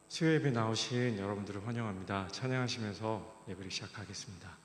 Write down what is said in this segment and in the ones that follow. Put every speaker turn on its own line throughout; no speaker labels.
수요 예배 나오신 여러분들을 환영합니다. 찬양하시면서 예배를 시작하겠습니다.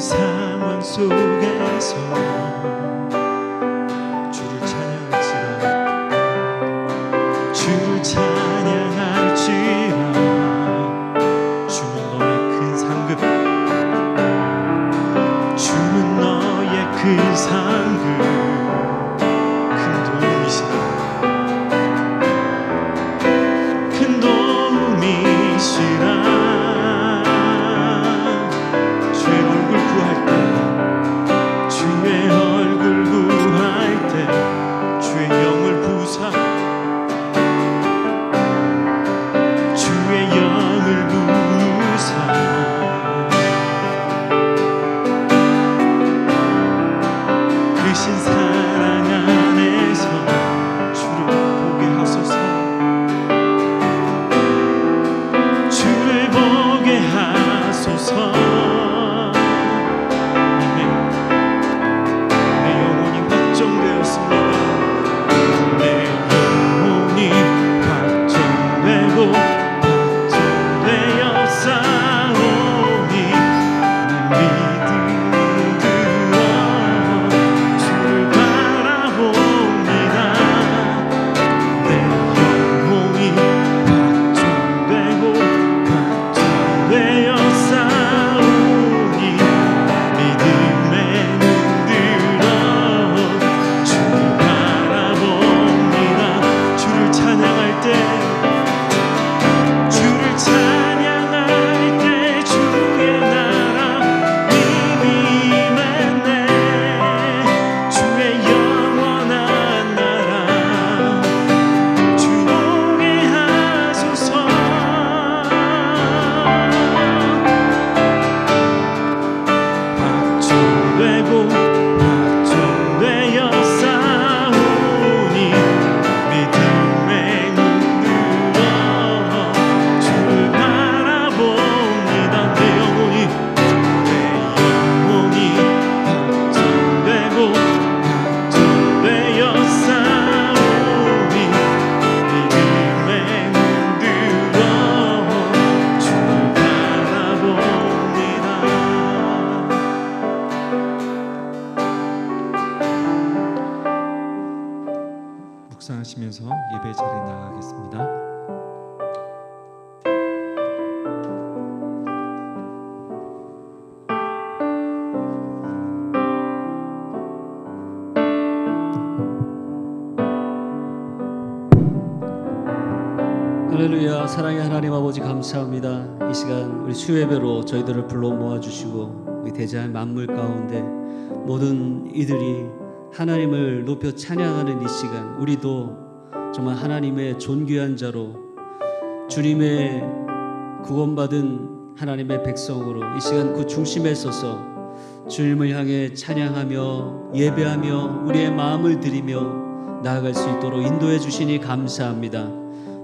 상황 속에서 주를 찬양할지라 주를 찬양할지라 주는 너의 큰 상급 주는 너의 큰 상급 큰 도움이시라 큰 도움이시라 주의 얼굴 구할 때 주의 얼굴 구할 때 주의 영을 부사 주의 영을 부사 크신 사랑 안에서 주를 보게 하소서 주를 보게 하소서 내 영혼이 확정되었습니다 내 영혼이 확정되고 확정되어 싸우니 내 믿음으로 주를 바라봅니다 내 영혼이 확정되고 확정되어 싸우니 믿음에 눈들어 주를 바라봅니다 주를 찬양할 때 주를 찬양할 때 주의 나라 님이 임했네 주의 영원한 나라 주 보게 하소서 확정되고 확정되어 싸우니 믿음에 눈들어 주를 바라봅니다 내 영혼이 확정되고 확정되어 싸우니 믿음에 눈들어 주를 바라봅니다
묵상하시면서 예배 자리에 나가겠습니다.
할렐루야. 사랑의 하나님 아버지 감사합니다. 이 시간 우리 수요예배로 저희들을 불러 모아주시고 우리 대자연 만물 가운데 모든 이들이 하나님을 높여 찬양하는 이 시간 우리도 정말 하나님의 존귀한 자로 주님의 구원받은 하나님의 백성으로 이 시간 그 중심에 서서 주님을 향해 찬양하며 예배하며 우리의 마음을 드리며 나아갈 수 있도록 인도해 주시니 감사합니다.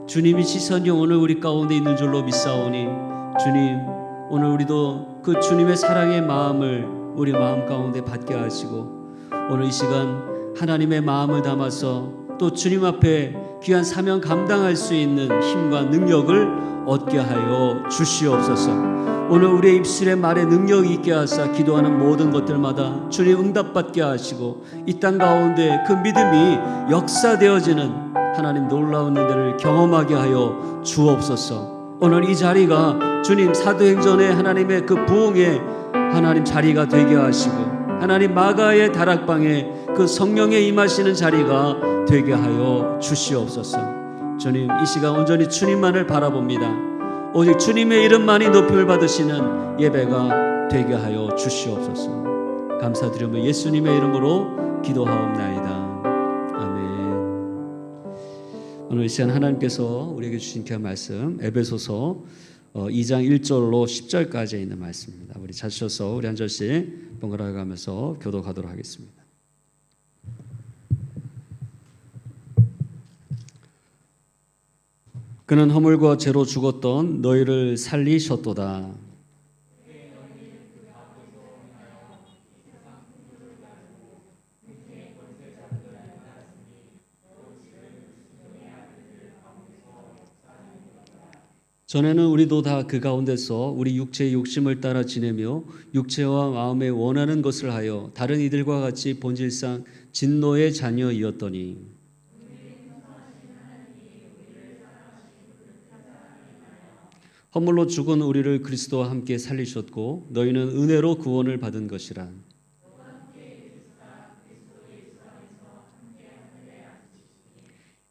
주님이 시선이 오늘 우리 가운데 있는 줄로 믿사오니 주님 오늘 우리도 그 주님의 사랑의 마음을 우리 마음 가운데 받게 하시고 오늘 이 시간 하나님의 마음을 담아서 또 주님 앞에 귀한 사명 감당할 수 있는 힘과 능력을 얻게 하여 주시옵소서. 오늘 우리의 입술에 말에 능력이 있게 하사 기도하는 모든 것들마다 주님 응답받게 하시고 이 땅 가운데 그 믿음이 역사되어지는 하나님 놀라운 은혜를 경험하게 하여 주옵소서. 오늘 이 자리가 주님 사도행전의 하나님의 그 부흥의 하나님 자리가 되게 하시고 하나님 마가의 다락방에 그 성령의 임하시는 자리가 되게 하여 주시옵소서. 주님 이 시간 온전히 주님만을 바라봅니다. 오직 주님의 이름만이 높임을 받으시는 예배가 되게 하여 주시옵소서. 감사드리며 예수님의 이름으로 기도하옵나이다. 오늘 이 시간 하나님께서 우리에게 주신 귀한 말씀 에베소서 2장 1절로 10절까지 있는 말씀입니다. 우리 찾으셔서 우리 한 절씩 번갈아 가면서 교독하도록 하겠습니다. 그는 허물과 죄로 죽었던 너희를 살리셨도다. 전에는 우리도 다 그 가운데서 우리 육체의 욕심을 따라 지내며 육체와 마음에 원하는 것을 하여 다른 이들과 같이 본질상 진노의 자녀이었더니 허물로 죽은 우리를 그리스도와 함께 살리셨고 너희는 은혜로 구원을 받은 것이라.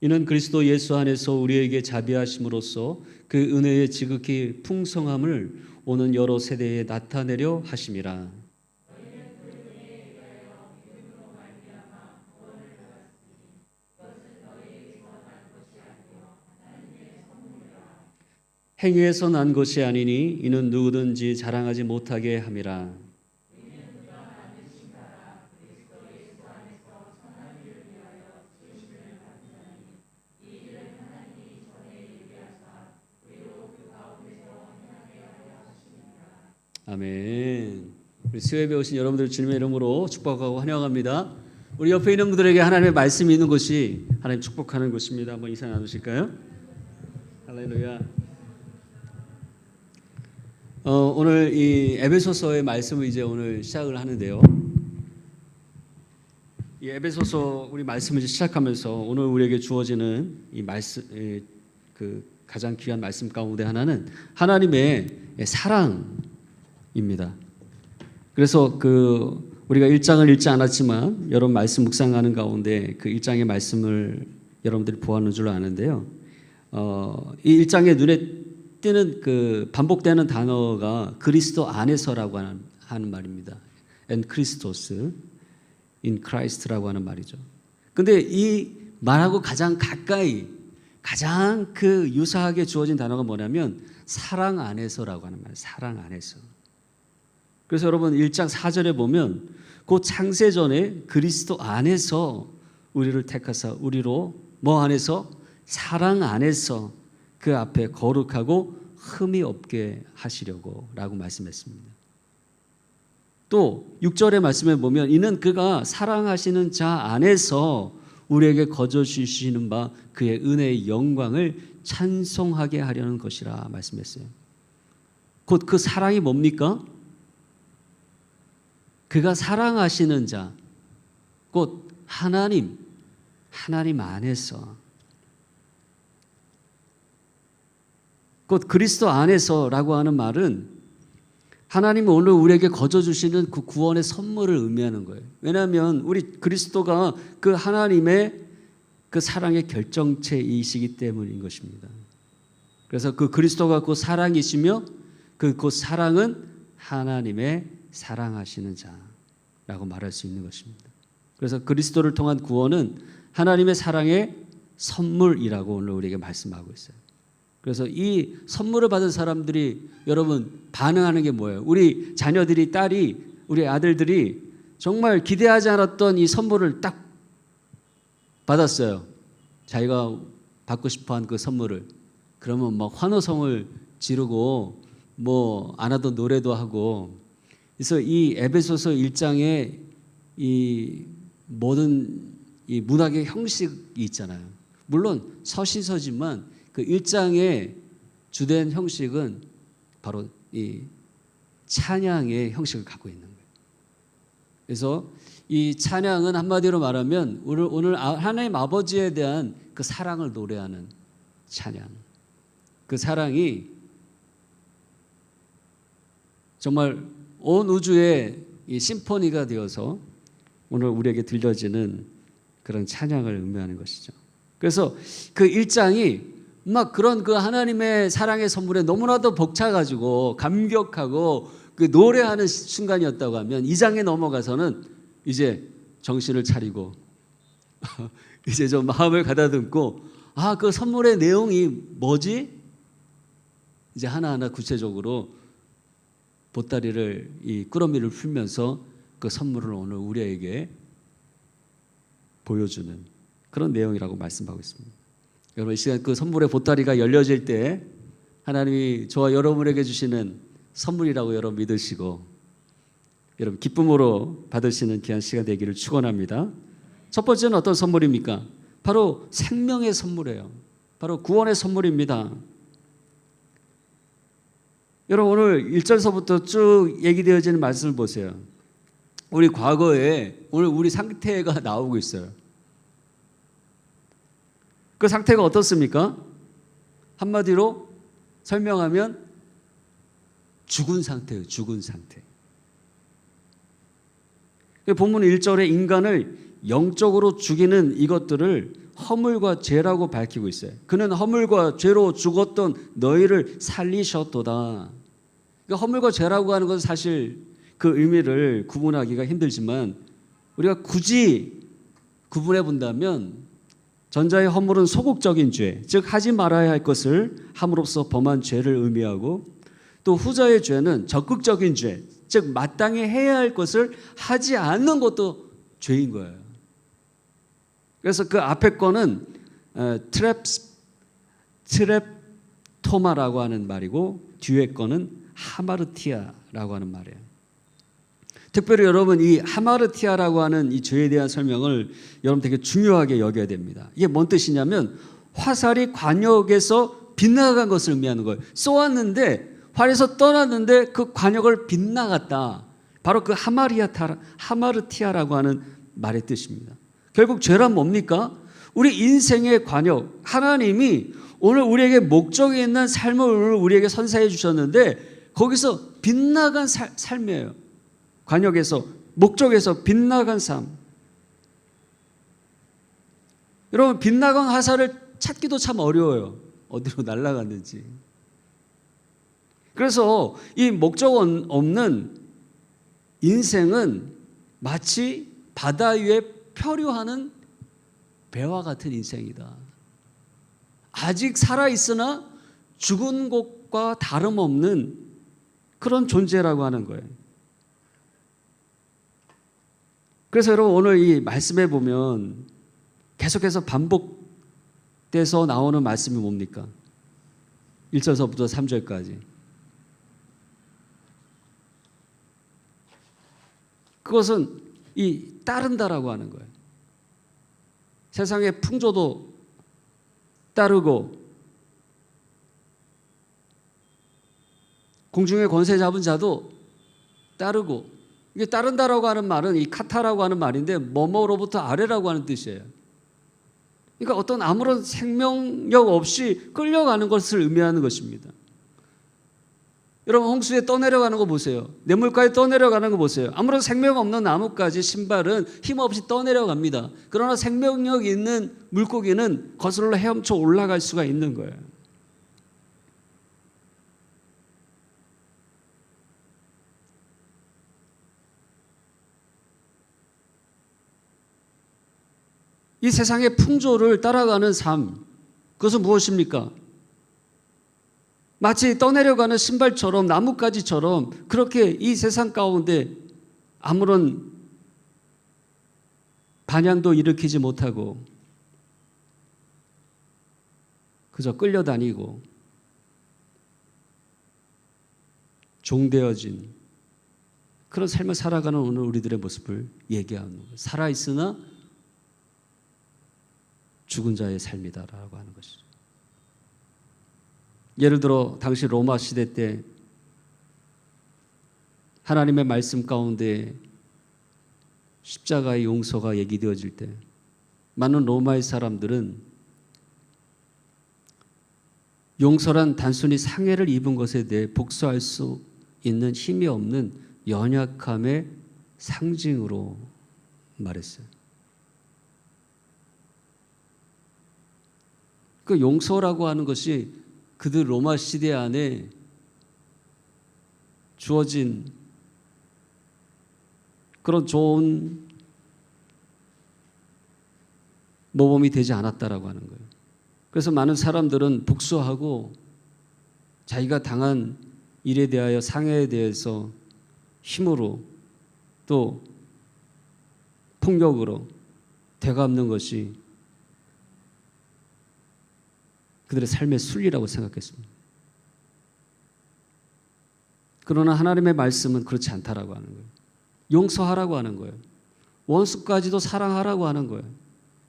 이는 그리스도 예수 안에서 우리에게 자비하심으로써 그 은혜의 지극히 풍성함을 오는 여러 세대에 나타내려 하심이라. 행위에서 난 것이 아니니 이는 누구든지 자랑하지 못하게 함이라. 아멘. 우리 수협에 오신 여러분들 주님의 이름으로 축복하고 환영합니다. 우리 옆에 있는 분들에게 하나님의 말씀이 있는 곳이 하나님 축복하는 곳입니다. 한번 인사 나누실까요? 할렐루야. 오늘 이 에베소서의 말씀을 이제 오늘 시작을 하는데요. 이 에베소서 우리 말씀을 이제 시작하면서 오늘 우리에게 주어지는 이 말씀, 그 가장 귀한 말씀 가운데 하나는 하나님의 사랑입니다. 그래서 그 우리가 1장을 읽지 않았지만 여러분 말씀 묵상하는 가운데 그 1장의 말씀을 여러분들이 보았는 줄 아는데요. 이 1장에 눈에 띄는 그 반복되는 단어가 그리스도 안에서라고 하는 말입니다. And Christos, in Christ라고 하는 말이죠. 근데 이 말하고 가장 가까이 가장 그 유사하게 주어진 단어가 뭐냐면 사랑 안에서라고 하는 말이에요. 사랑 안에서. 그래서 여러분 1장 4절에 보면 그 창세전에 그리스도 안에서 우리를 택하사 우리로 뭐 안에서 사랑 안에서 그 앞에 거룩하고 흠이 없게 하시려고 라고 말씀했습니다. 또 6절의 말씀에 보면 이는 그가 사랑하시는 자 안에서 우리에게 거저 주시는 바 그의 은혜의 영광을 찬송하게 하려는 것이라 말씀했어요. 곧 그 사랑이 뭡니까? 그가 사랑하시는 자, 곧 하나님 안에서, 곧 그리스도 안에서라고 하는 말은 하나님이 오늘 우리에게 거저 주시는 그 구원의 선물을 의미하는 거예요. 왜냐하면 우리 그리스도가 그 하나님의 그 사랑의 결정체이시기 때문인 것입니다. 그래서 그 그리스도가 그 사랑이시며 그 사랑은 하나님의 사랑하시는 자라고 말할 수 있는 것입니다. 그래서 그리스도를 통한 구원은 하나님의 사랑의 선물이라고 오늘 우리에게 말씀하고 있어요. 그래서 이 선물을 받은 사람들이 여러분 반응하는 게 뭐예요? 우리 자녀들이, 딸이, 우리 아들들이 정말 기대하지 않았던 이 선물을 딱 받았어요. 자기가 받고 싶어한 그 선물을. 그러면 막 환호성을 지르고 뭐 안 하던 노래도 하고. 그래서 이 에베소서 1장에 이 모든 이 문학의 형식이 있잖아요. 물론 서신서지만 그 1장의 주된 형식은 바로 이 찬양의 형식을 갖고 있는 거예요. 그래서 이 찬양은 한마디로 말하면 오늘 하나님 아버지에 대한 그 사랑을 노래하는 찬양. 그 사랑이 정말 온 우주의 이 심포니가 되어서 오늘 우리에게 들려지는 그런 찬양을 의미하는 것이죠. 그래서 그 1장이 막 그런 그 하나님의 사랑의 선물에 너무나도 벅차가지고 감격하고 그 노래하는 순간이었다고 하면 2장에 넘어가서는 이제 정신을 차리고 이제 좀 마음을 가다듬고 아, 그 선물의 내용이 뭐지? 이제 하나하나 구체적으로 보따리를 이 꾸러미를 풀면서 그 선물을 오늘 우리에게 보여주는 그런 내용이라고 말씀하고 있습니다. 여러분 이 시간 그 선물의 보따리가 열려질 때 하나님이 저와 여러분에게 주시는 선물이라고 여러분 믿으시고 여러분 기쁨으로 받으시는 귀한 시간 되기를 축원합니다. 첫 번째는 어떤 선물입니까? 바로 생명의 선물이에요. 바로 구원의 선물입니다. 여러분 오늘 1절서부터 쭉 얘기되어지는 말씀을 보세요. 우리 과거에 오늘 우리 상태가 나오고 있어요. 그 상태가 어떻습니까? 한마디로 설명하면 죽은 상태예요. 죽은 상태. 본문 1절에 인간을 영적으로 죽이는 이것들을 허물과 죄라고 밝히고 있어요. 그는 허물과 죄로 죽었던 너희를 살리셨도다. 그러니까 허물과 죄라고 하는 것은 사실 그 의미를 구분하기가 힘들지만 우리가 굳이 구분해 본다면 전자의 허물은 소극적인 죄, 즉 하지 말아야 할 것을 함으로써 범한 죄를 의미하고, 또 후자의 죄는 적극적인 죄, 즉 마땅히 해야 할 것을 하지 않는 것도 죄인 거예요. 그래서 그 앞에 거는 트랩토마라고 하는 말이고 뒤에 거는 하마르티아라고 하는 말이에요. 특별히 여러분 이 하마르티아라고 하는 이 죄에 대한 설명을 여러분 되게 중요하게 여겨야 됩니다. 이게 뭔 뜻이냐면 화살이 관역에서 빗나간 것을 의미하는 거예요. 쏘았는데 활에서 떠났는데 그 관역을 빗나갔다. 바로 그 하마르티아라고 하는 말의 뜻입니다. 결국 죄란 뭡니까? 우리 인생의 관역, 하나님이 오늘 우리에게 목적이 있는 삶을 우리에게 선사해 주셨는데 거기서 빗나간 삶이에요. 관역에서, 목적에서 빗나간 삶. 여러분 빗나간 화살을 찾기도 참 어려워요. 어디로 날아갔는지. 그래서 이 목적 없는 인생은 마치 바다 위에漂流하는 배와 같은 인생이다. 아직 살아있으나 죽은 것과 다름없는 그런 존재라고 하는 거예요. 그래서 여러분 오늘 이 말씀에 보면 계속해서 반복돼서 나오는 말씀이 뭡니까? 1절서부터 3절까지. 그것은 이 따른다라고 하는 거예요. 세상의 풍조도 따르고 공중의 권세 잡은 자도 따르고, 이게 따른다라고 하는 말은 이 카타라고 하는 말인데 뭐뭐로부터 아래라고 하는 뜻이에요. 그러니까 어떤 아무런 생명력 없이 끌려가는 것을 의미하는 것입니다. 여러분 홍수에 떠내려가는 거 보세요. 냇물가에 떠내려가는 거 보세요. 아무런 생명 없는 나뭇가지, 신발은 힘없이 떠내려갑니다. 그러나 생명력 있는 물고기는 거슬러 헤엄쳐 올라갈 수가 있는 거예요. 이 세상의 풍조를 따라가는 삶, 그것은 무엇입니까? 마치 떠내려가는 신발처럼 나뭇가지처럼 그렇게 이 세상 가운데 아무런 반향도 일으키지 못하고 그저 끌려다니고 종되어진 그런 삶을 살아가는 오늘 우리들의 모습을 얘기하는 거예요. 살아있으나 죽은 자의 삶이다라고 하는 것이죠. 예를 들어 당시 로마 시대 때 하나님의 말씀 가운데 십자가의 용서가 얘기되어질 때 많은 로마의 사람들은 용서란 단순히 상해를 입은 것에 대해 복수할 수 있는 힘이 없는 연약함의 상징으로 말했어요. 그 용서라고 하는 것이 그들 로마 시대 안에 주어진 그런 좋은 모범이 되지 않았다라고 하는 거예요. 그래서 많은 사람들은 복수하고 자기가 당한 일에 대하여 상해에 대해서 힘으로 또 폭력으로 되갚는 것이 그들의 삶의 순리라고 생각했습니다. 그러나 하나님의 말씀은 그렇지 않다라고 하는 거예요. 용서하라고 하는 거예요. 원수까지도 사랑하라고 하는 거예요.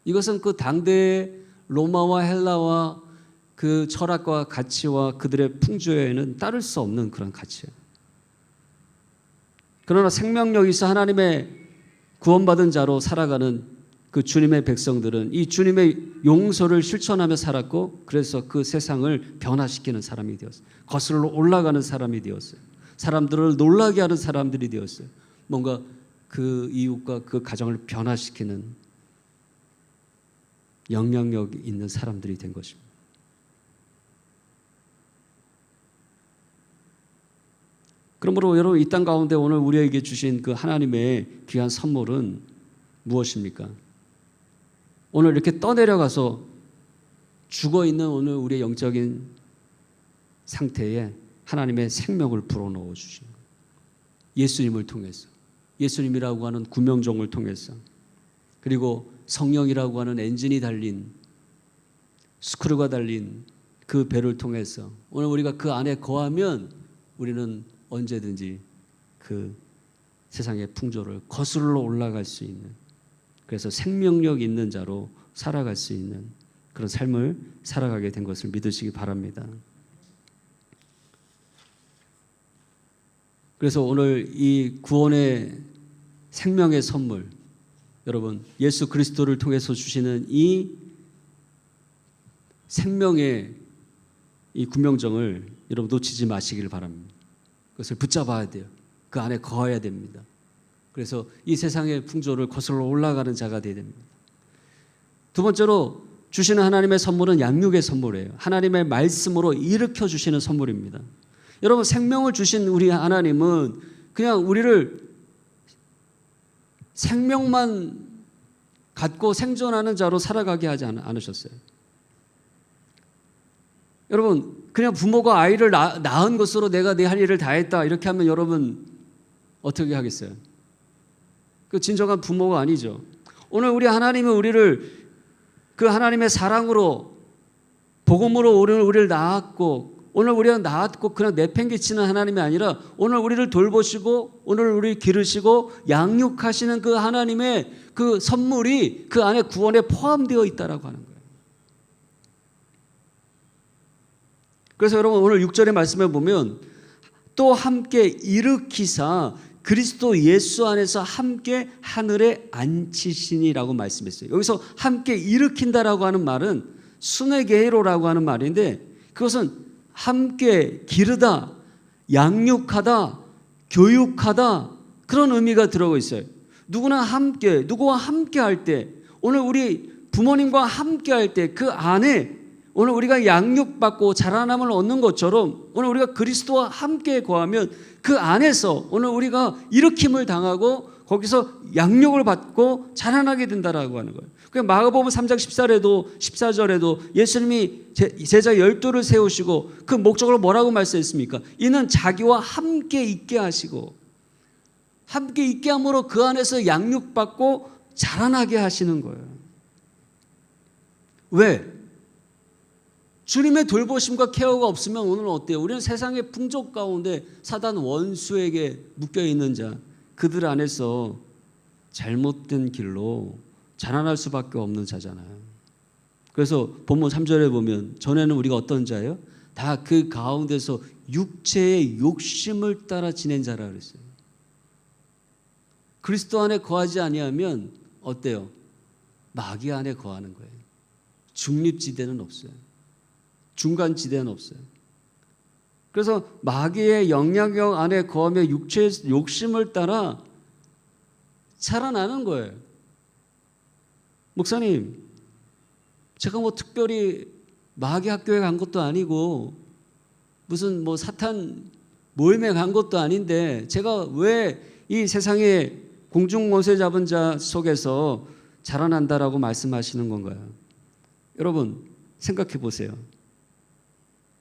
이것은 그 당대의 로마와 헬라와 그 철학과 가치와 그들의 풍조에는 따를 수 없는 그런 가치예요. 그러나 생명력이 있어 하나님의 구원받은 자로 살아가는 그 주님의 백성들은 이 주님의 용서를 실천하며 살았고, 그래서 그 세상을 변화시키는 사람이 되었어요. 거슬러 올라가는 사람이 되었어요. 사람들을 놀라게 하는 사람들이 되었어요. 뭔가 그 이웃과 그 가정을 변화시키는 영향력 있는 사람들이 된 것입니다. 그러므로 여러분, 이 땅 가운데 오늘 우리에게 주신 그 하나님의 귀한 선물은 무엇입니까? 오늘 이렇게 떠내려가서 죽어있는 오늘 우리의 영적인 상태에 하나님의 생명을 불어넣어 주신 거예요. 예수님을 통해서, 예수님이라고 하는 구명종을 통해서, 그리고 성령이라고 하는 엔진이 달린, 스크루가 달린 그 배를 통해서 오늘 우리가 그 안에 거하면 우리는 언제든지 그 세상의 풍조를 거슬러 올라갈 수 있는, 그래서 생명력 있는 자로 살아갈 수 있는 그런 삶을 살아가게 된 것을 믿으시기 바랍니다. 그래서 오늘 이 구원의 생명의 선물, 여러분 예수 그리스도를 통해서 주시는 이 생명의 이 구명정을 여러분 놓치지 마시길 바랍니다. 그것을 붙잡아야 돼요. 그 안에 거해야 됩니다. 그래서 이 세상의 풍조를 거슬러 올라가는 자가 되어야 됩니다. 두 번째로 주시는 하나님의 선물은 양육의 선물이에요. 하나님의 말씀으로 일으켜 주시는 선물입니다. 여러분, 생명을 주신 우리 하나님은 그냥 우리를 생명만 갖고 생존하는 자로 살아가게 하지 않으셨어요. 여러분, 그냥 부모가 아이를 낳은 것으로 내가 내 할 일을 다 했다 이렇게 하면 여러분 어떻게 하겠어요? 그 진정한 부모가 아니죠. 오늘 우리 하나님은 우리를 그 하나님의 사랑으로, 복음으로 우리를 낳았고, 오늘 우리가 낳았고 그냥 내팽개치는 하나님이 아니라 오늘 우리를 돌보시고 오늘 우리를 기르시고 양육하시는 그 하나님의 그 선물이 그 안에 구원에 포함되어 있다라고 하는 거예요. 그래서 여러분 오늘 6절의 말씀에 보면 또 함께 일으키사 그리스도 예수 안에서 함께 하늘에 앉히시니라고 말씀했어요. 여기서 함께 일으킨다라고 하는 말은 수네게이로라고 하는 말인데, 그것은 함께 기르다, 양육하다, 교육하다, 그런 의미가 들어가 있어요. 누구나 함께, 누구와 함께 할 때, 오늘 우리 부모님과 함께 할 때 그 안에 오늘 우리가 양육받고 자라남을 얻는 것처럼 오늘 우리가 그리스도와 함께 거하면 그 안에서 오늘 우리가 일으킴을 당하고 거기서 양육을 받고 자라나게 된다라고 하는 거예요. 마가복음 3장 14절에도 예수님이 제자 12를 세우시고 그 목적으로 뭐라고 말씀했습니까? 이는 자기와 함께 있게 하시고, 함께 있게 함으로 그 안에서 양육받고 자라나게 하시는 거예요. 왜? 주님의 돌보심과 케어가 없으면 오늘은 어때요? 우리는 세상의 풍조 가운데 사단 원수에게 묶여있는 자, 그들 안에서 잘못된 길로 자라날 수밖에 없는 자잖아요. 그래서 본문 3절에 보면 전에는 우리가 어떤 자예요? 다 그 가운데서 육체의 욕심을 따라 지낸 자라 그랬어요. 그리스도 안에 거하지 아니하면 어때요? 마귀 안에 거하는 거예요. 중립지대는 없어요. 중간지대는 없어요. 그래서 마귀의 영향력 안에 거하며 육체의 욕심을 따라 살아나는 거예요. 목사님, 제가 뭐 특별히 마귀 학교에 간 것도 아니고 무슨 뭐 사탄 모임에 간 것도 아닌데 제가 왜 이 세상에 공중못에 잡은 자 속에서 자라난다라고 말씀하시는 건가요? 여러분 생각해 보세요.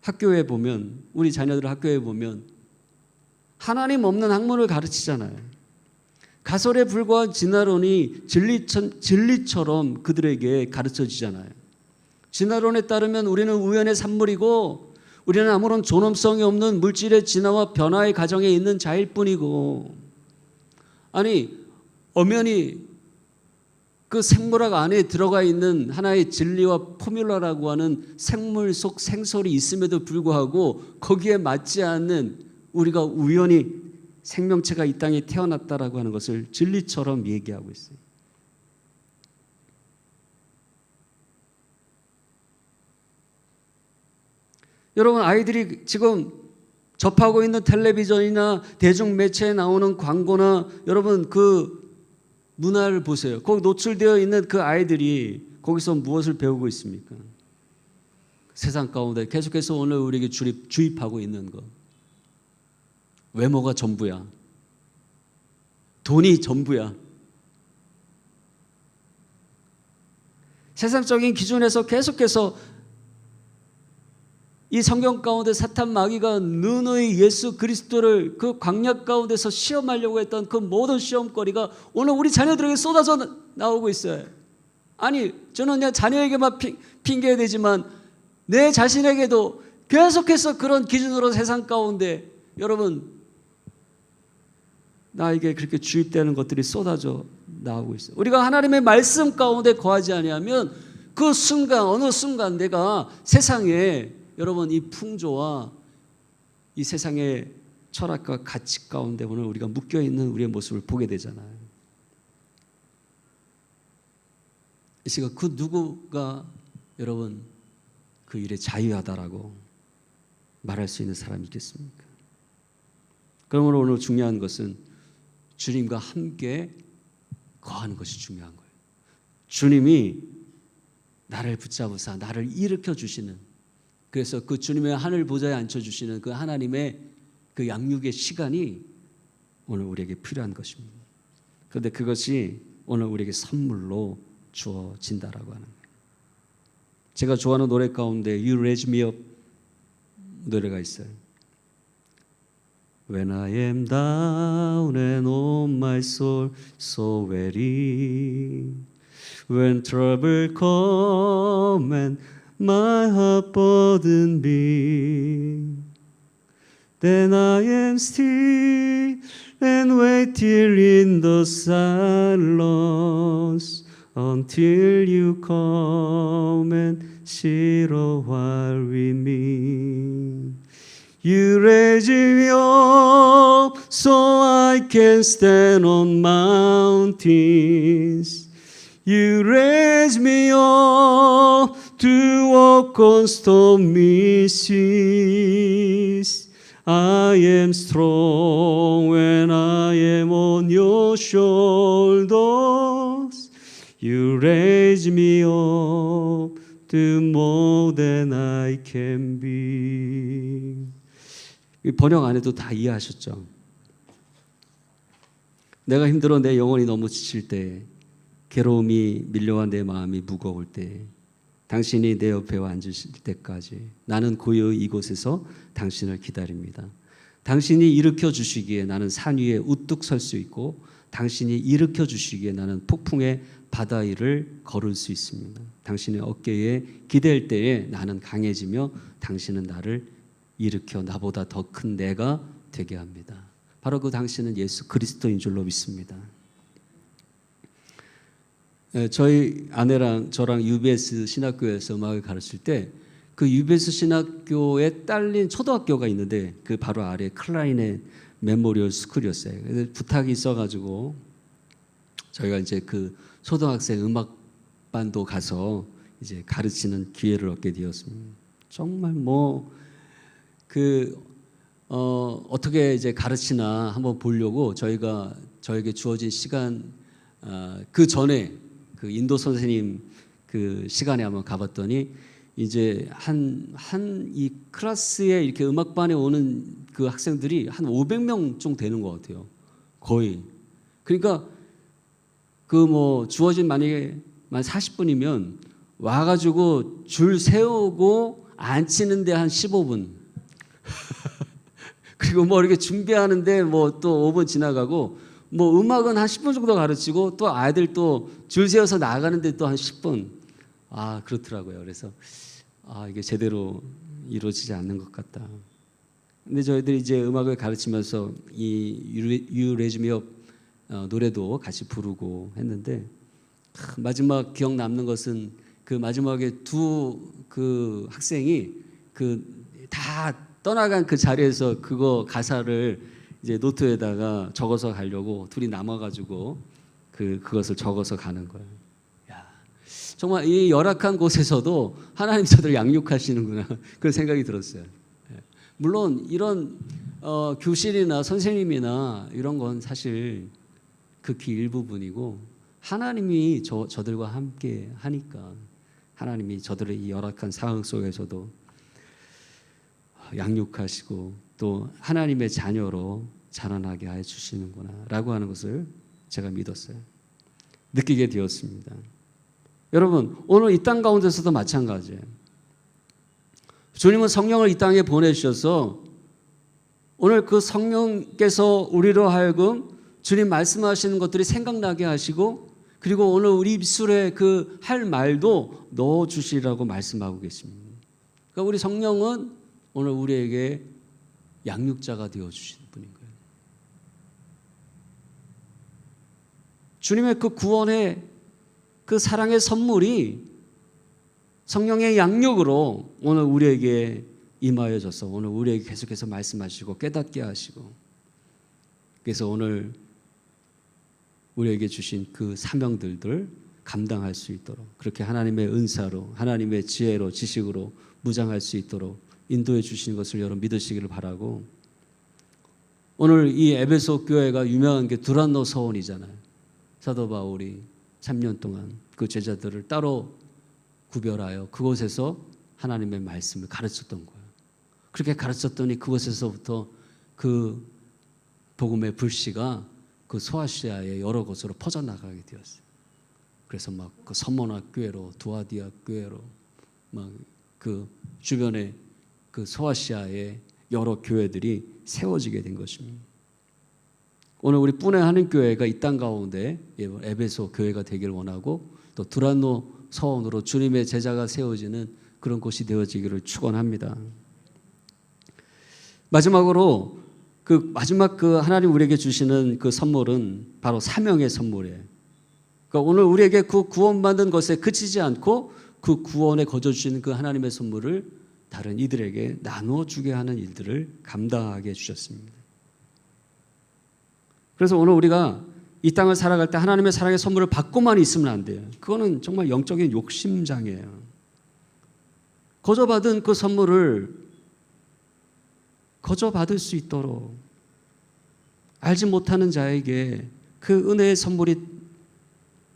학교에 보면, 우리 자녀들 학교에 보면 하나님 없는 학문을 가르치잖아요. 가설에 불과한 진화론이 진리처럼 그들에게 가르쳐지잖아요. 진화론에 따르면 우리는 우연의 산물이고 우리는 아무런 존엄성이 없는 물질의 진화와 변화의 과정에 있는 자일 뿐이고, 아니 엄연히 그 생물학 안에 들어가 있는 하나의 진리와 포뮬러라고 하는 생물 속 생설이 있음에도 불구하고 거기에 맞지 않는 우리가 우연히 생명체가 이 땅에 태어났다라고 하는 것을 진리처럼 얘기하고 있어요. 여러분, 아이들이 지금 접하고 있는 텔레비전이나 대중매체에 나오는 광고나 여러분 그 문화를 보세요. 거기 노출되어 있는 그 아이들이 거기서 무엇을 배우고 있습니까? 세상 가운데 계속해서 오늘 우리에게 주입하고 있는 것. 외모가 전부야. 돈이 전부야. 세상적인 기준에서 계속해서 이 성경 가운데 사탄 마귀가 누누이 예수 그리스도를 그 광야 가운데서 시험하려고 했던 그 모든 시험거리가 오늘 우리 자녀들에게 쏟아져 나오고 있어요. 아니, 저는 그냥 자녀에게만 핑계되지만 내 자신에게도 계속해서 그런 기준으로 세상 가운데 여러분 나에게 그렇게 주입되는 것들이 쏟아져 나오고 있어요. 우리가 하나님의 말씀 가운데 거하지 아니하면 그 순간 어느 순간 내가 세상에 여러분 이 풍조와 이 세상의 철학과 가치 가운데 오늘 우리가 묶여있는 우리의 모습을 보게 되잖아요. 이 시간 그 누구가 여러분 그 일에 자유하다라고 말할 수 있는 사람이 있겠습니까? 그러므로 오늘 중요한 것은 주님과 함께 거하는 것이 중요한 거예요. 주님이 나를 붙잡으사 나를 일으켜 주시는, 그래서 그 주님의 하늘 보좌에 앉혀주시는 그 하나님의 그 양육의 시간이 오늘 우리에게 필요한 것입니다. 그런데 그것이 오늘 우리에게 선물로 주어진다라고 하는 거예요. 제가 좋아하는 노래 가운데 You Raise Me Up 노래가 있어요. When I am down and on my soul so weary, when trouble come and my heart burdened be, then I am still and wait till in the silence until you come and sit a while with me. You raise me up so I can stand on mountains. You raise me up to walk on stormy seas. I am strong when I am on your shoulders. You raise me up to more than I can be. 이 번역 안에도 다 이해하셨죠? 내가 힘들어 내 영혼이 너무 지칠 때, 괴로움이 밀려와 내 마음이 무거울 때, 당신이 내 옆에 앉으실 때까지 나는 고요히 이곳에서 당신을 기다립니다. 당신이 일으켜 주시기에 나는 산 위에 우뚝 설 수 있고, 당신이 일으켜 주시기에 나는 폭풍의 바다 위를 걸을 수 있습니다. 당신의 어깨에 기댈 때에 나는 강해지며 당신은 나를 일으켜 나보다 더 큰 내가 되게 합니다. 바로 그 당신은 예수 그리스도인 줄로 믿습니다. 저희 아내랑 저랑 UBS 신학교에서 음악을 가르칠 때 그 UBS 신학교에 딸린 초등학교가 있는데 그 바로 아래 클라리넷 메모리얼 스쿨이었어요. 그래서 부탁이 있어가지고 저희가 이제 그 초등학생 음악반도 가서 이제 가르치는 기회를 얻게 되었습니다. 정말 어떻게 이제 가르치나 한번 보려고 저에게 주어진 시간 그 전에 그 인도 선생님 그 시간에 한번 가봤더니 이제 이 클래스에 이렇게 음악반에 오는 그 학생들이 한 500명 정도 되는 것 같아요. 거의. 그러니까 그 주어진 만약에 40분이면 와가지고 줄 세우고 앉히는데 한 15분. 그리고 이렇게 준비하는데 또 5분 지나가고 음악은 한 10분 정도 가르치고 또 아이들 또 줄 세워서 나가는데 또 한 10분. 그렇더라고요. 그래서 이게 제대로 이루어지지 않는 것 같다. 근데 저희들이 이제 음악을 가르치면서 이 You Raise Me Up 노래도 같이 부르고 했는데 마지막 기억 남는 것은 그 마지막에 두 그 학생이 그 다 떠나간 그 자리에서 그거 가사를 이제 노트에다가 적어서 가려고 둘이 남아가지고 그것을 적어서 가는 거예요. 야, 정말 이 열악한 곳에서도 하나님 저들을 양육하시는구나 그런 생각이 들었어요. 물론 이런 교실이나 선생님이나 이런 건 사실 극히 일부분이고 하나님이 저들과 함께 하니까 하나님이 저들의 이 열악한 상황 속에서도 양육하시고 또 하나님의 자녀로 자라나게 해 주시는구나 라고 하는 것을 제가 믿었어요. 느끼게 되었습니다. 여러분 오늘 이 땅 가운데서도 마찬가지예요. 주님은 성령을 이 땅에 보내주셔서 오늘 그 성령께서 우리로 하여금 주님 말씀하시는 것들이 생각나게 하시고 그리고 오늘 우리 입술에 그 할 말도 넣어주시라고 말씀하고 계십니다. 그러니까 우리 성령은 오늘 우리에게 양육자가 되어주시는 분인 거예요. 주님의 그 구원의 그 사랑의 선물이 성령의 양육으로 오늘 우리에게 임하여져서 오늘 우리에게 계속해서 말씀하시고 깨닫게 하시고 그래서 오늘 우리에게 주신 그 사명들을 감당할 수 있도록 그렇게 하나님의 은사로 하나님의 지혜로 지식으로 무장할 수 있도록 인도해 주시는 것을 여러분 믿으시기를 바라고 오늘 이 에베소 교회가 유명한 게 두란노 서원이잖아요. 사도 바울이 3년 동안 그 제자들을 따로 구별하여 그곳에서 하나님의 말씀을 가르쳤던 거예요. 그렇게 가르쳤더니 그곳에서부터 그 복음의 불씨가 그 소아시아의 여러 곳으로 퍼져나가게 되었어요. 그래서 막 그 서머나 교회로 두아디아 교회로 막 그 주변에 그 소아시아의 여러 교회들이 세워지게 된 것입니다. 오늘 우리 뿐의 하는 교회가 이 땅 가운데 에베소 교회가 되길 원하고 또 두란노 서원으로 주님의 제자가 세워지는 그런 곳이 되어지기를 축원합니다. 마지막으로 그 마지막 그 하나님 우리에게 주시는 그 선물은 바로 사명의 선물이에요. 그러니까 오늘 우리에게 그 구원받은 것에 그치지 않고 그 구원에 거저 주시는 그 하나님의 선물을 다른 이들에게 나누어 주게 하는 일들을 감당하게 해주셨습니다. 그래서 오늘 우리가 이 땅을 살아갈 때 하나님의 사랑의 선물을 받고만 있으면 안 돼요. 그거는 정말 영적인 욕심장이에요. 거저 받은 그 선물을 거저 받을 수 있도록 알지 못하는 자에게 그 은혜의 선물이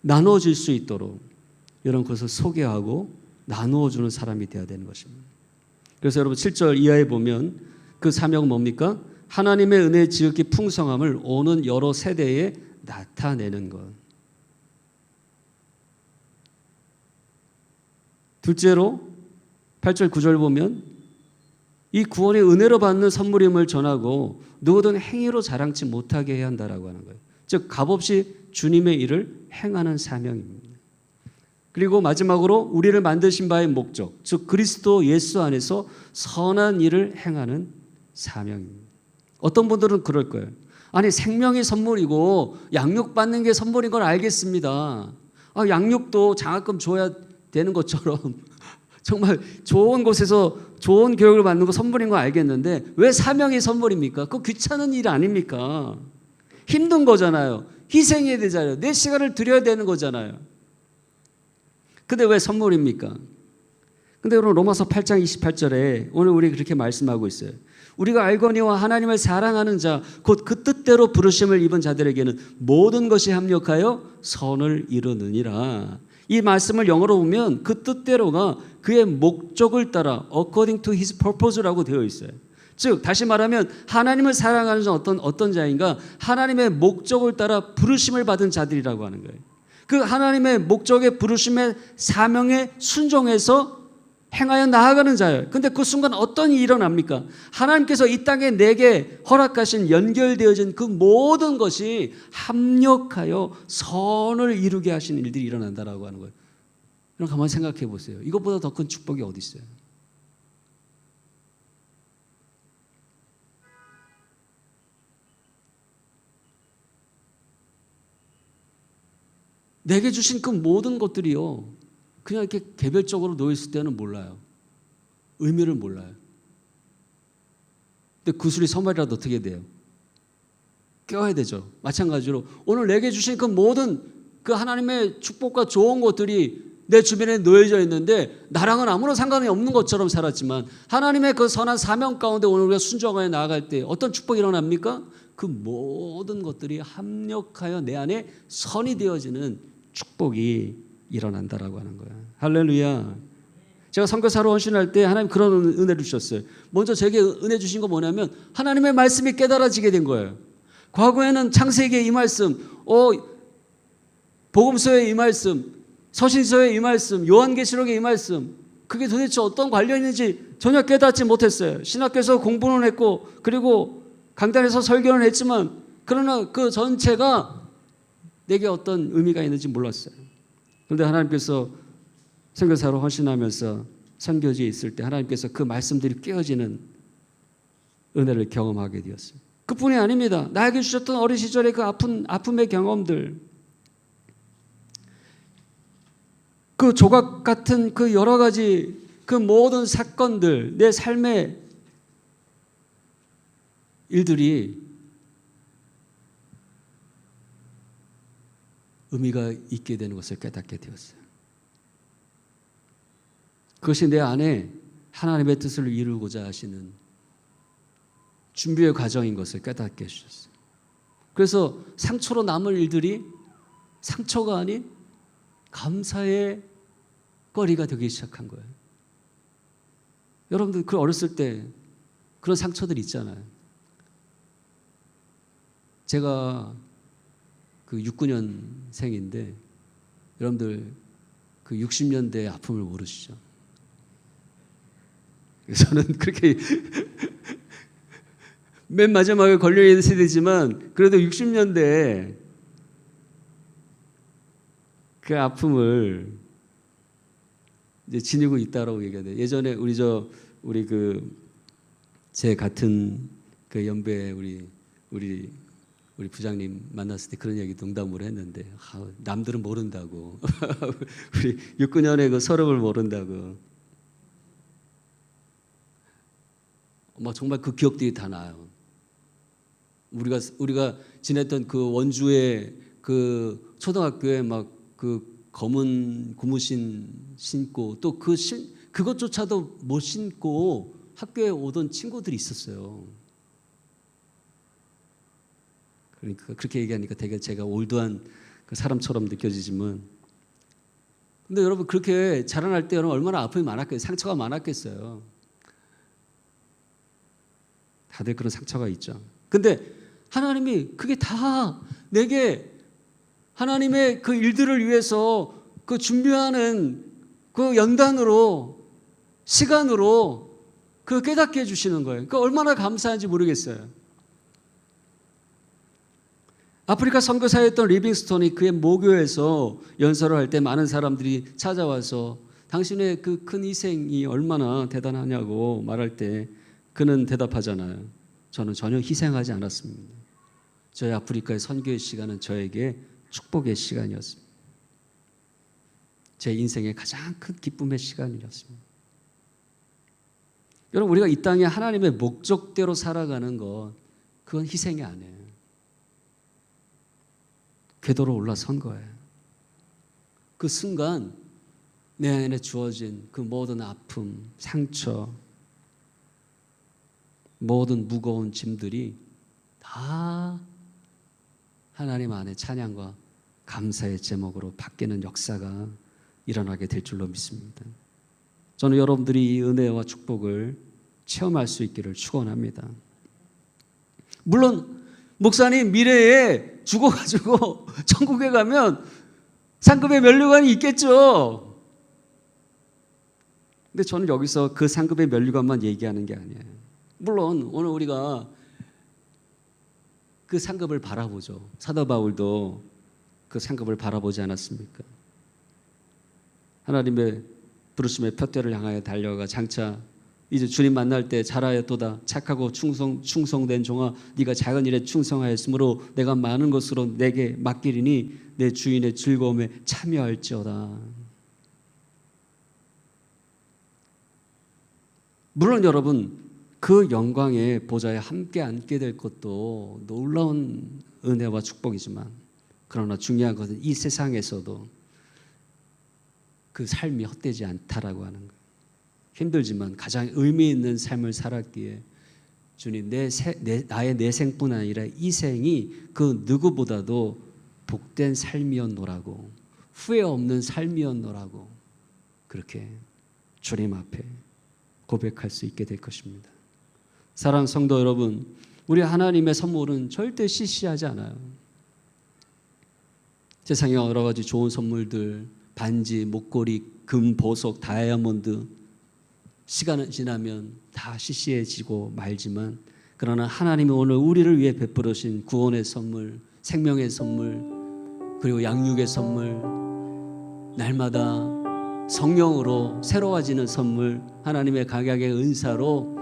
나누어질 수 있도록 이런 것을 소개하고 나누어주는 사람이 되어야 되는 것입니다. 그래서 여러분 7절 이하에 보면 그 사명은 뭡니까? 하나님의 은혜의 지극히 풍성함을 오는 여러 세대에 나타내는 것. 둘째로 8절 9절 보면 이 구원의 은혜로 받는 선물임을 전하고 누구든 행위로 자랑치 못하게 해야 한다라고 하는 거예요. 즉 값없이 주님의 일을 행하는 사명입니다. 그리고 마지막으로 우리를 만드신 바의 목적, 즉 그리스도 예수 안에서 선한 일을 행하는 사명입니다. 어떤 분들은 그럴 거예요. 아니 생명이 선물이고 양육받는 게 선물인 건 알겠습니다. 양육도 장학금 줘야 되는 것처럼 정말 좋은 곳에서 좋은 교육을 받는 거 선물인 거 알겠는데 왜 사명이 선물입니까? 그거 귀찮은 일 아닙니까? 힘든 거잖아요. 희생해야 되잖아요. 내 시간을 드려야 되는 거잖아요. 근데 왜 선물입니까? 근데 여러분 로마서 8장 28절에 오늘 우리 그렇게 말씀하고 있어요. 우리가 알거니와 하나님을 사랑하는 자 곧 그 뜻대로 부르심을 입은 자들에게는 모든 것이 합력하여 선을 이루느니라. 이 말씀을 영어로 보면 그 뜻대로가 그의 목적을 따라 according to his purpose라고 되어 있어요. 즉 다시 말하면 하나님을 사랑하는 자는 어떤 자인가? 하나님의 목적을 따라 부르심을 받은 자들이라고 하는 거예요. 그 하나님의 목적의 부르심의 사명에 순종해서 행하여 나아가는 자예요. 근데 그 순간 어떤 일이 일어납니까? 하나님께서 이 땅에 내게 허락하신 연결되어진 그 모든 것이 합력하여 선을 이루게 하시는 일들이 일어난다라고 하는 거예요. 여러분 가만히 생각해 보세요. 이것보다 더 큰 축복이 어디 있어요? 내게 주신 그 모든 것들이요, 그냥 이렇게 개별적으로 놓여 있을 때는 몰라요. 의미를 몰라요. 근데 구슬이 서말이라도 어떻게 돼요? 껴야 되죠. 마찬가지로 오늘 내게 주신 그 모든 그 하나님의 축복과 좋은 것들이 내 주변에 놓여져 있는데 나랑은 아무런 상관이 없는 것처럼 살았지만 하나님의 그 선한 사명 가운데 오늘 우리가 순종하여 나아갈 때 어떤 축복이 일어납니까? 그 모든 것들이 합력하여 내 안에 선이 되어지는 축복이 일어난다라고 하는 거야. 할렐루야. 제가 선교사로 헌신할 때 하나님 그런 은혜를 주셨어요. 먼저 제게 은혜 주신 거 뭐냐면 하나님의 말씀이 깨달아지게 된 거예요. 과거에는 창세기의 이 말씀, 복음서의 이 말씀, 서신서의 이 말씀, 요한계시록의 이 말씀, 그게 도대체 어떤 관련인지 전혀 깨닫지 못했어요. 신학교에서 공부는 했고 그리고 강단에서 설교는 했지만 그러나 그 전체가 내게 어떤 의미가 있는지 몰랐어요. 그런데 하나님께서 선교사로 헌신하면서 선교지에 있을 때 하나님께서 그 말씀들이 깨어지는 은혜를 경험하게 되었습니다. 그뿐이 아닙니다. 나에게 주셨던 어린 시절의 그 아픔의 경험들, 그 조각 같은 그 여러 가지 그 모든 사건들, 내 삶의 일들이 의미가 있게 되는 것을 깨닫게 되었어요. 그것이 내 안에 하나님의 뜻을 이루고자 하시는 준비의 과정인 것을 깨닫게 해주셨어요. 그래서 상처로 남을 일들이 상처가 아닌 감사의 거리가 되기 시작한 거예요. 여러분들 그 어렸을 때 그런 상처들이 있잖아요. 제가 그 69년생인데 여러분들 그 60년대의 아픔을 모르시죠? 저는 그렇게 맨 마지막에 걸려있는 세대지만 그래도 60년대에 그 아픔을 이제 지니고 있다라고 얘기해야 돼요. 예전에 우리 제 같은 그 연배 우리 부장님 만났을 때 그런 얘기 농담으로 했는데 남들은 모른다고 우리 69년의 그 서름을 모른다고. 정말 그 기억들이 다 나요. 우리가 지냈던 그 원주의 그 초등학교에 막 그 검은 고무신 신고 또 그것조차도 못 신고 학교에 오던 친구들이 있었어요. 그러니까 그렇게 얘기하니까 되게 제가 올드한 그 사람처럼 느껴지지만, 근데 여러분 그렇게 자라날 때 여러분 얼마나 아픔이 많았겠어요. 상처가 많았겠어요. 다들 그런 상처가 있죠. 근데 하나님이 그게 다 내게 하나님의 그 일들을 위해서 그 준비하는 그 연단으로 시간으로 그 깨닫게 해주시는 거예요. 그러니까 얼마나 감사한지 모르겠어요. 아프리카 선교사였던 리빙스톤이 그의 모교에서 연설을 할 때 많은 사람들이 찾아와서 당신의 그 큰 희생이 얼마나 대단하냐고 말할 때 그는 대답하잖아요. 저는 전혀 희생하지 않았습니다. 저희 아프리카의 선교의 시간은 저에게 축복의 시간이었습니다. 제 인생의 가장 큰 기쁨의 시간이었습니다. 여러분 우리가 이 땅에 하나님의 목적대로 살아가는 것 그건 희생이 아니에요. 궤도로 올라선 거예요. 그 순간 내 안에 주어진 그 모든 아픔, 상처, 모든 무거운 짐들이 다 하나님 안에 찬양과 감사의 제목으로 바뀌는 역사가 일어나게 될 줄로 믿습니다. 저는 여러분들이 이 은혜와 축복을 체험할 수 있기를 축원합니다. 물론 목사님 미래에 죽어가지고 천국에 가면 상급의 면류관이 있겠죠. 근데 저는 여기서 그 상급의 면류관만 얘기하는 게 아니에요. 물론 오늘 우리가 그 상급을 바라보죠. 사도 바울도 그 상급을 바라보지 않았습니까? 하나님의 부르심의 푯대를 향하여 달려가 장차 이제 주님 만날 때 잘하였도다 착하고 충성된 종아 네가 작은 일에 충성하였으므로 내가 많은 것으로 내게 맡기리니 내 주인의 즐거움에 참여할지어다. 물론 여러분 그 영광의 보좌에 함께 앉게 될 것도 놀라운 은혜와 축복이지만 그러나 중요한 것은 이 세상에서도 그 삶이 헛되지 않다라고 하는 거예요. 힘들지만 가장 의미 있는 삶을 살았기에 주님 나의 내 생뿐 아니라 이 생이 그 누구보다도 복된 삶이었노라고 후회 없는 삶이었노라고 그렇게 주님 앞에 고백할 수 있게 될 것입니다. 사랑하는 성도 여러분, 우리 하나님의 선물은 절대 시시하지 않아요. 세상에 여러 가지 좋은 선물들, 반지, 목걸이, 금, 보석, 다이아몬드 시간은 지나면 다 시시해지고 말지만 그러나 하나님이 오늘 우리를 위해 베풀으신 구원의 선물, 생명의 선물, 그리고 양육의 선물, 날마다 성령으로 새로워지는 선물, 하나님의 각약의 은사로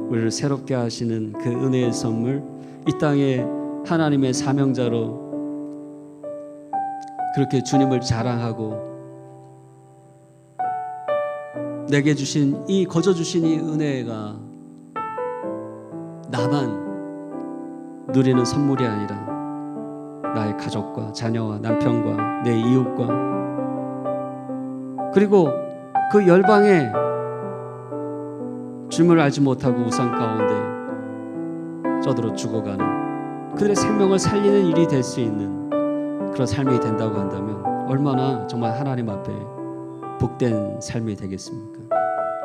우리를 새롭게 하시는 그 은혜의 선물, 이 땅에 하나님의 사명자로 그렇게 주님을 자랑하고 내게 주신 거저 주신 이 은혜가 나만 누리는 선물이 아니라 나의 가족과 자녀와 남편과 내 이웃과 그리고 그 열방에 주님을 알지 못하고 우상 가운데 쩌들어 죽어가는 그들의 생명을 살리는 일이 될 수 있는 그런 삶이 된다고 한다면 얼마나 정말 하나님 앞에 복된 삶이 되겠습니까?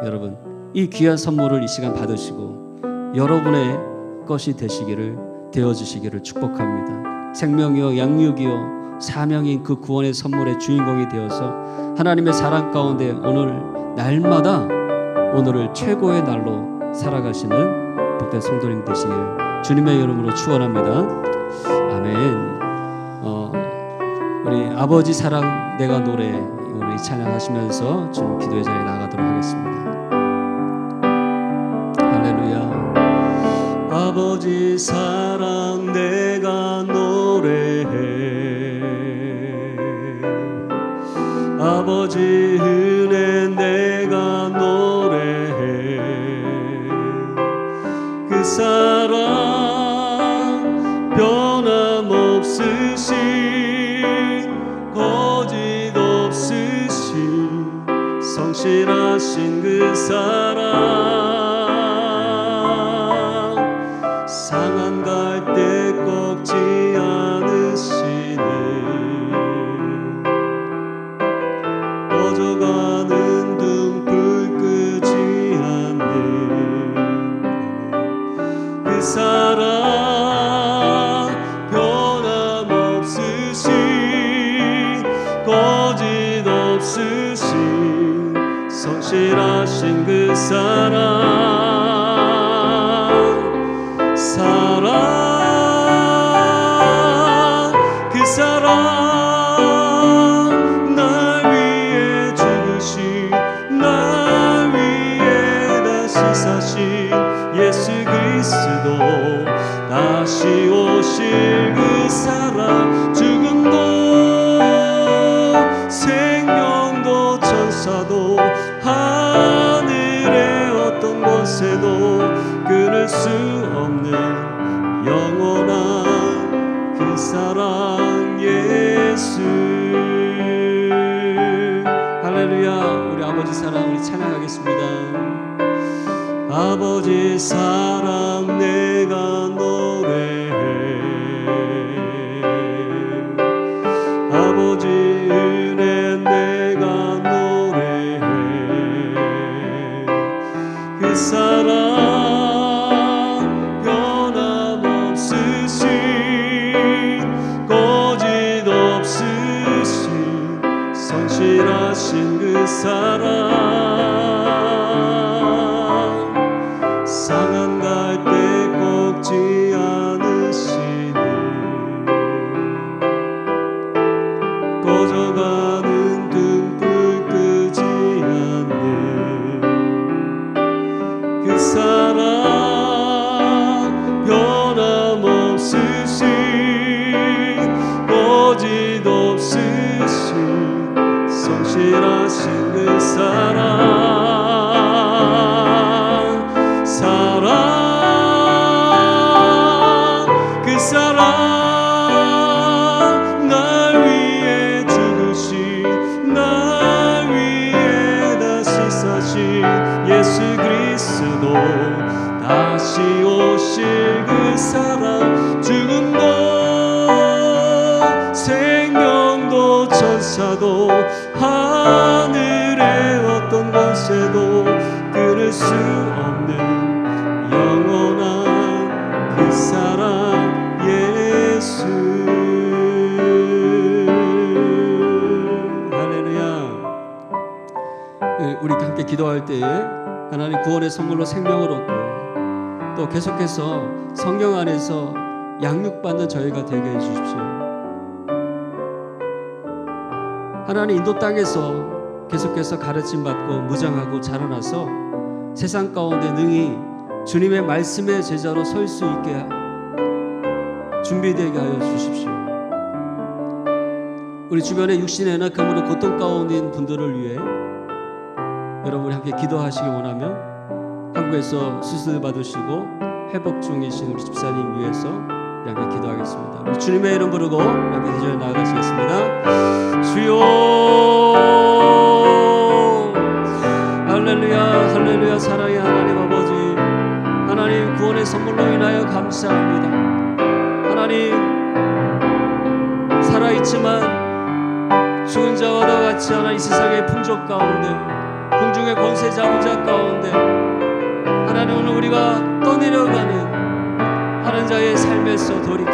여러분, 이 귀한 선물을 이 시간 받으시고 여러분의 것이 되어주시기를 축복합니다. 생명이요 양육이요 사명인 그 구원의 선물의 주인공이 되어서 하나님의 사랑 가운데 오늘 날마다 오늘을 최고의 날로 살아가시는 복된 성도님 되시길 주님의 이름으로 축원합니다. 아멘. 우리 아버지 사랑 내가 노래 우리 찬양하시면서 주님 기도의 자리에 나가도록 하겠습니다. 할렐루야. 아버지 사랑 내가 노래해 아버지 은혜 내가 노래해 그 사랑 변함없으신 거짓 없으신 성실하신 그 사랑 상한 갈대 꺾지 않으시네 꺼져가는 등불 끄지 않네 그 사랑 변함없으신 거짓 없으신 성실하신 그 사랑 그 사랑 날 위해 죽으신 날 위해 다시 사신 예수 그리스도 다시 오실 그 사랑 죽음도 생명도 천사도 하늘의 어떤 곳에도 끊을 수 없는 영원한 그 사랑 예수. 할렐루야. 우리 아버지 사랑 우리 찬양하겠습니다. 아버지 사랑 내가 노래해 아버지 은혜 내가 노래해 그 사랑 변함없으신 거짓 없으신 성실하신 그 사랑 상한 갈대 꺾지 않으시네 꺼져가는 등불 끄지 않네 오실 그 사랑, 죽음도 생명도 천사도 하늘의 어떤 권세도 끊을 수 없는 영원한 그 사랑 예수. 할렐루야. 우리 함께 기도할 때에 하나님 구원의 선물로 생명을 얻고 또 계속해서 성령 안에서 양육받는 저희가 되게 해주십시오. 하나님 인도 땅에서 계속해서 가르침받고 무장하고 자라나서 세상 가운데 능히 주님의 말씀의 제자로 설 수 있게 준비되게 하여 주십시오. 우리 주변에 육신의 연약함으로 고통 가운데 있는 분들을 위해 여러분이 함께 기도하시기 원하면 한국에서 수술 받으시고 회복 중이신 우리 집사님 위해서 함께 기도하겠습니다. 우리 주님의 이름 부르고 함께 기도에 나아가시겠습니다. 주여, 할렐루야, 할렐루야. 사랑의 하나님 아버지, 하나님 구원의 선물로 인하여 감사합니다. 하나님 살아있지만 죽은 자와 다 같이 하나 이 세상의 풍족 가운데, 공중의 권세 잡은 자 가운데 하나님 오늘 우리가 떠내려가는 하나님 자의 삶에서 돌이켜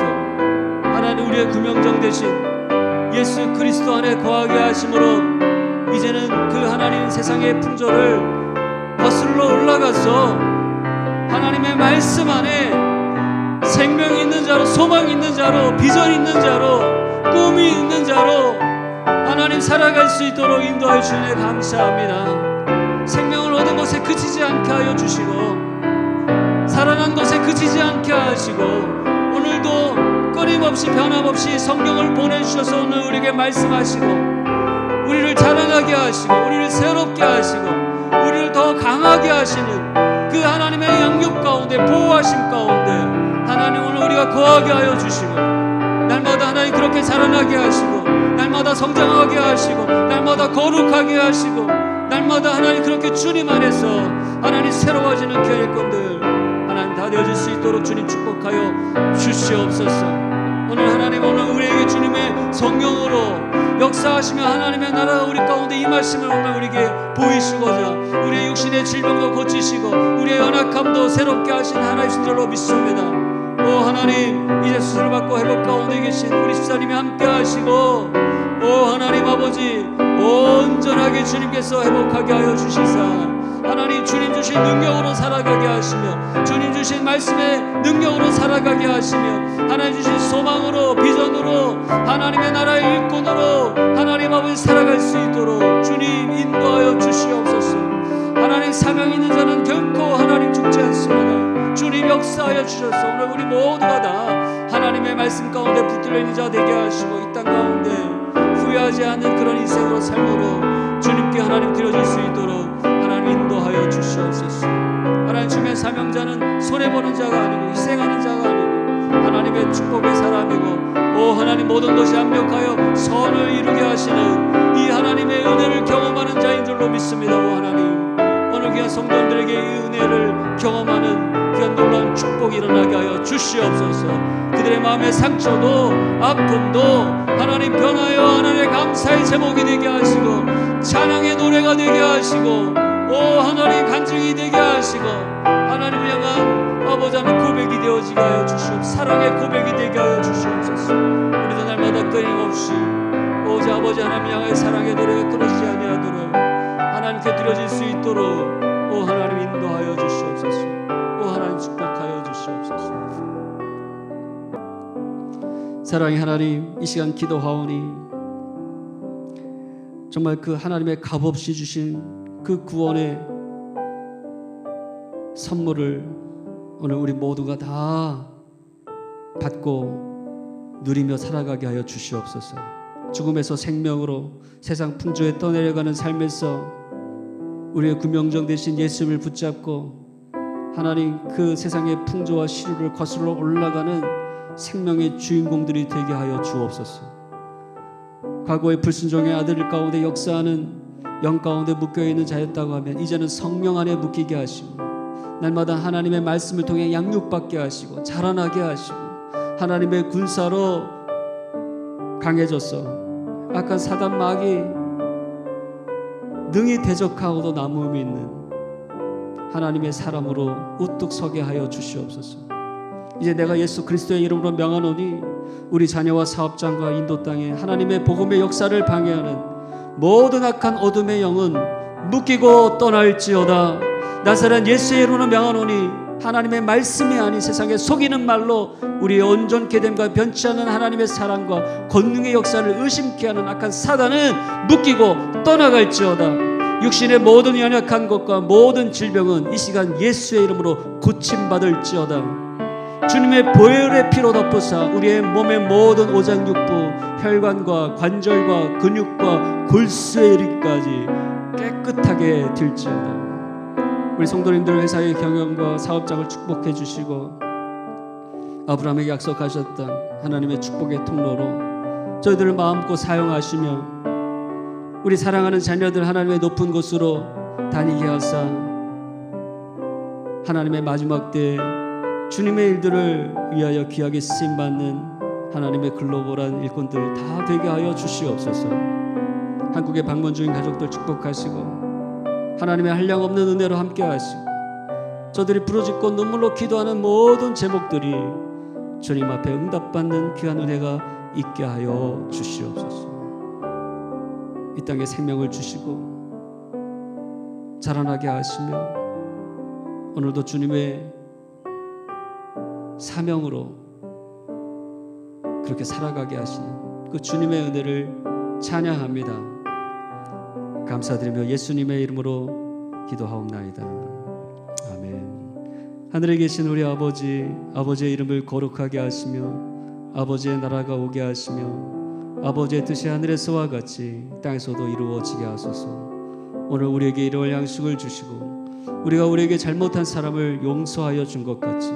하나님 우리의 구명정 되신 예수 그리스도 안에 거하게 하심으로 이제는 그 하나님 세상의 풍조를 거슬러 올라가서 하나님의 말씀 안에 생명이 있는 자로, 소망이 있는 자로, 비전이 있는 자로, 꿈이 있는 자로 하나님 살아갈 수 있도록 인도해 주시네 감사합니다. 생명을 얻은 것에 그치지 않게 하여 주시고 살아난 것에 그치지 않게 하시고 오늘도 끊임없이 변함없이 성령을 보내주셔서 오늘 우리에게 말씀하시고 우리를 자라나게 하시고 우리를 새롭게 하시고 우리를 더 강하게 하시는 그 하나님의 양육 가운데, 보호하심 가운데 하나님 오늘 우리가 거하게 하여 주시고 날마다 하나님 그렇게 자라나게 하시고 날마다 성장하게 하시고 날마다 거룩하게 하시고 날마다 하나님 그렇게 주님 안에서 하나님 새로워지는 교회꾼들 하나님 다 되어질 수 있도록 주님 축복하여 주시옵소서. 오늘 하나님 오늘 우리에게 주님의 성령으로 역사하시며 하나님의 나라가 우리 가운데 임하심을 오늘 우리에게 보이시고자 우리의 육신의 질병도 고치시고 우리의 연약함도 새롭게 하신 하나님이신 줄로 믿습니다. 오 하나님 이제 수술을 받고 회복 가운데 계신 우리 집사님이 함께 하시고 오 하나님 아버지 온전하게 주님께서 회복하게 하여 주시사 하나님 주님 주신 능력으로 살아가게 하시며 주님 주신 말씀의 능력으로 살아가게 하시며 하나님 주신 소망으로 비전으로 하나님의 나라의 일꾼으로 하나님 아버지 살아갈 수 있도록 주님 인도하여 주시옵소서. 하나님 사명 있는 자는 결코 하나님 죽지 않습니다. 주님 역사하여 주셔서 오늘 우리 모두가 다 하나님의 말씀 가운데 붙들려 있는 자 되게 하시고 이 땅 가운데 후회하지 않는 그런 인생으로 삶으로 주님께 하나님 드려질 수 있도록 하나님 인도하여 주시옵소서. 하나님 주님의 사명자는 손해보는 자가 아니고 희생하는 자가 아니고 하나님의 축복의 사람이고 오 하나님 모든 것이 완벽하여 선을 이루게 하시는 이 하나님의 은혜를 경험하는 자인 줄로 믿습니다. 오 하나님 오늘 귀한 성도들에게 이 은혜를 경험하는 귀한 놀라운 축복이 일어나게 하여 주시옵소서. 그들의 마음의 상처도 아픔도 하나님 변하여 하나님의 감사의 제목이 되게 하시고 찬양의 노래가 되게 하시고 오 하나님 간증이 되게 하시고 하나님을 향한 아버지 하나님 고백이 되어지게 하여 주시옵소서. 사랑의 고백이 되게 하여 주시옵소서. 우리도 날마다 끊임없이 오직 아버지 하나님 향하여 사랑의 노래가 끊어지지 아니하도록 하나님께 드려질 수 있도록 오 하나님 인도하여 주시옵소서. 오 하나님 축복하여 주시옵소서. 사랑의 하나님 이 시간 기도하오니 정말 그 하나님의 값없이 주신 그 구원의 선물을 오늘 우리 모두가 다 받고 누리며 살아가게 하여 주시옵소서. 죽음에서 생명으로 세상 풍조에 떠내려가는 삶에서 우리의 구명정 되신 예수님을 붙잡고 하나님 그 세상의 풍조와 시류를 거슬러 올라가는 생명의 주인공들이 되게 하여 주옵소서. 과거의 불순종의 아들 가운데 역사하는 영 가운데 묶여있는 자였다고 하면 이제는 성령 안에 묶이게 하시고 날마다 하나님의 말씀을 통해 양육받게 하시고 자라나게 하시고 하나님의 군사로 강해졌어. 악한 사단 마귀 능히 대적하고도 남음이 있는 하나님의 사람으로 우뚝 서게 하여 주시옵소서. 이제 내가 예수 그리스도의 이름으로 명하노니 우리 자녀와 사업장과 인도 땅에 하나님의 복음의 역사를 방해하는 모든 악한 어둠의 영은 묶이고 떠날지어다. 나사렛 예수의 이름으로 명하노니 하나님의 말씀이 아닌 세상에 속이는 말로 우리의 온전케 됨과 변치 않는 하나님의 사랑과 권능의 역사를 의심케 하는 악한 사단은 묶이고 떠나갈지어다. 육신의 모든 연약한 것과 모든 질병은 이 시간 예수의 이름으로 고침받을지어다. 주님의 보혈의 피로 덮으사 우리의 몸의 모든 오장육부, 혈관과 관절과 근육과 골수에 이르기까지 깨끗하게 될지어다. 우리 성도님들 회사의 경영과 사업장을 축복해 주시고 아브라함에게 약속하셨던 하나님의 축복의 통로로 저희들을 마음껏 사용하시며 우리 사랑하는 자녀들 하나님의 높은 곳으로 다니게 하사 하나님의 마지막 때에 주님의 일들을 위하여 귀하게 쓰임받는 하나님의 글로벌한 일꾼들 다 되게 하여 주시옵소서. 한국의 방문 중인 가족들 축복하시고 하나님의 한량없는 은혜로 함께 하시고 저들이 부르짖고 눈물로 기도하는 모든 제목들이 주님 앞에 응답받는 귀한 은혜가 있게 하여 주시옵소서. 이 땅에 생명을 주시고 자라나게 하시며 오늘도 주님의 사명으로 그렇게 살아가게 하시는 그 주님의 은혜를 찬양합니다. 감사드리며 예수님의 이름으로 기도하옵나이다. 아멘. 하늘에 계신 우리 아버지, 아버지의 이름을 거룩하게 하시며 아버지의 나라가 오게 하시며 아버지의 뜻이 하늘에서와 같이 땅에서도 이루어지게 하소서. 오늘 우리에게 일용할 양식을 주시고 우리가 우리에게 잘못한 사람을 용서하여 준 것 같이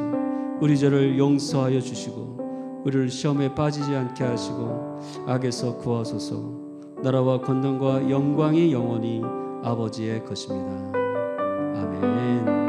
우리 죄를 용서하여 주시고 우리를 시험에 빠지지 않게 하시고 악에서 구하소서. 나라와 권능과 영광이 영원히 아버지의 것입니다. 아멘.